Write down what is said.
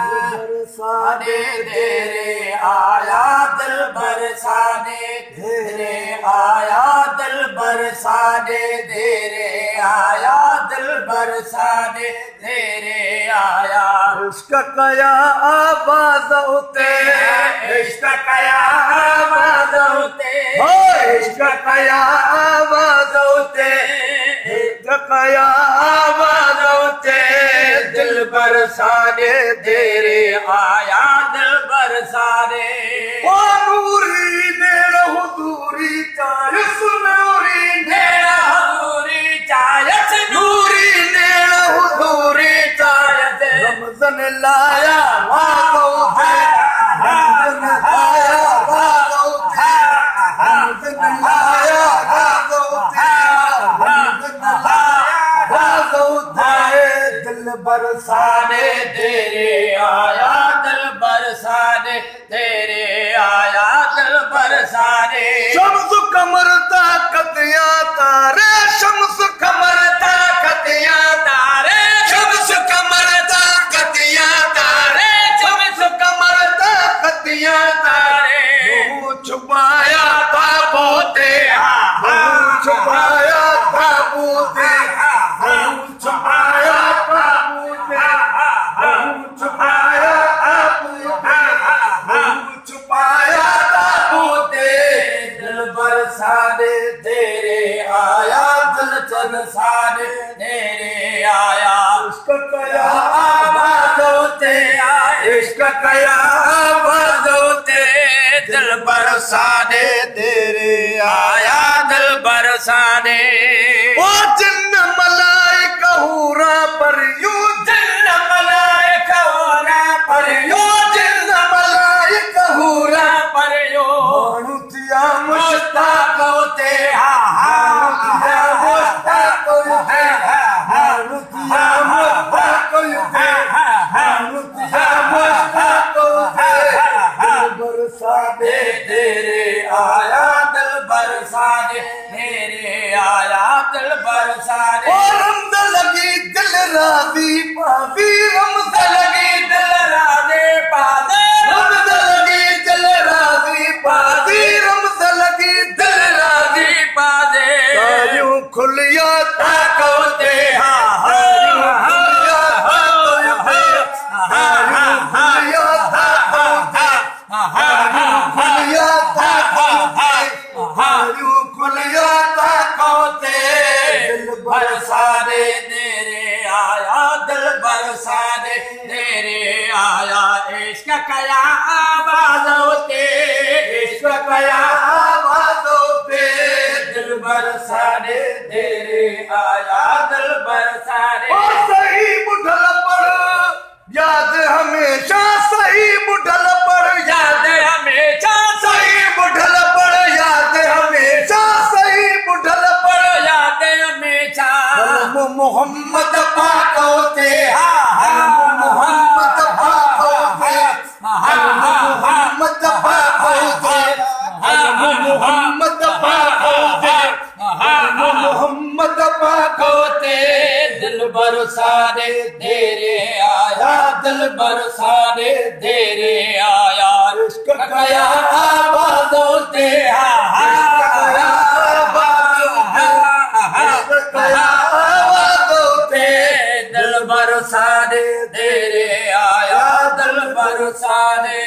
बरसाने तेरे आया दिल बरसाने तेरे आया दिल बरसाने तेरे आया दिल बरसाने तेरे आया इश्क कया आवाज होते इश्क कया आवाज होते इश्क कया आवाज होते इश्क कया आवाज होते दिल बरसाने तेरे आया दिल बरसाने ओ नूरी नेड़ हुजूरी चायस नूरी नेड़ हुजूरी चायस नूरी नेड़ हुजूरी चायस रमज़न लाया वागो है रमज़न लाया वागो है रमज़न लाया वागो है रमज़न लाया वागो है दिल बरसाने तेरे आया दिल बरसाने तेरे आया दिल बरसाने शम्स कमर ताकतियां तारे शम्स कमर ताकतियां तारे शम्स कमर ताकतियां तारे शम्स कमर ताकतियां तारे मुँह छुपाया ताबूते मुँह छुपाया ताबूते मुँह छुपाया ताबूते मुँह छुपाया ताबूते मुँह छुपाया ताबूते दिल बरसाने तेरे आया दिल बरसाने तेरे आया इश्क कया आवाज होते इश्क कया आवाज होते दिल बरसाने तेरे आया दिल बरसाने ओ जिन्न मलाइका हूरा पर यूं जिन्न मलाइका हूरा पर यूं जिन्न मलाइका हूरा पर यूं मानू थिया मुश्ताक होते मानू थिया मुश्ताक होते मानू थिया मुश्ताक होते मानू थिया मुश्ताक होते दिल बरसाने तेरे आया दिल बरसाने तेरे आया दिल बरसाने ओ रमज़ लगी दिल राज़ी पावी रमज़ लगी दिल राधे पादे रमज़ लगी दिल राज़ी पावी रमज़ लगी दिल राज़ी पादे तारियूं खुलिया ताकते तारियूं खुलिया ताकते तारियूं खुलिया ताकते तारियूं खुलिया ताकते दिल बरसाने तेरे आया दिल बरसाने तेरे आया इश्क कया आवाज होते इश्क कया आवाज होते दिल बरसाने तेरे आया दिल बरसाने ओ सही बुढ़ल पर याद हमेशा सही बुढ़ल पर याद हमेशा सही बुढ़ल पर याद हमेशा सही बुढ़ल पर याद हमेशा मोहम्मद पाक होते मोहम्मद पाक होते मोहम्मद पाक होते मोहम्मद पाक होते मोहम्मद पाक होते दिल बरसाने तेरे आया दिल बरसाने तेरे आया इश्क कया आवाज होते इश्क कया आवाज होते दिल बरसाने तेरे आया दिल बरसाने